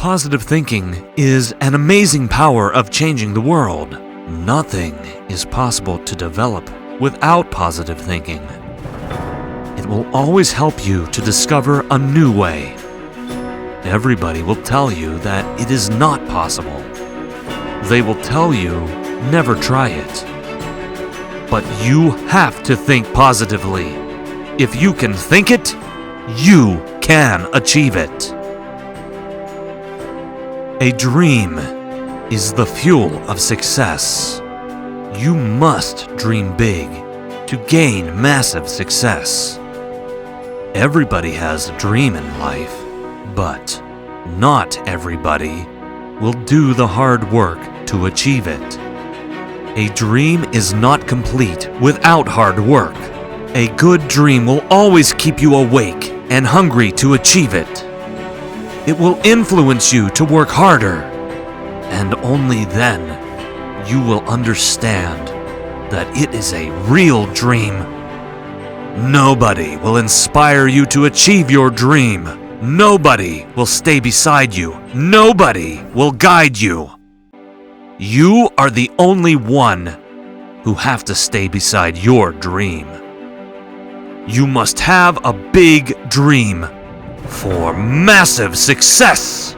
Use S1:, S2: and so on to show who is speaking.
S1: Positive thinking is an amazing power of changing the world. Nothing is possible to develop without positive thinking. It will always help you to discover a new way. Everybody will tell you that it is not possible. They will tell you, never try it. But you have to think positively. If you can think it, you can achieve it. A dream is the fuel of success. You must dream big to gain massive success. Everybody has a dream in life, but not everybody will do the hard work to achieve it. A dream is not complete without hard work. A good dream will always keep you awake and hungry to achieve it. It will influence you to work harder, and only then you will understand that it is a real dream. Nobody will inspire you to achieve your dream. Nobody will stay beside you. Nobody will guide you. You are the only one who have to stay beside your dream. You must have a big dream for massive success.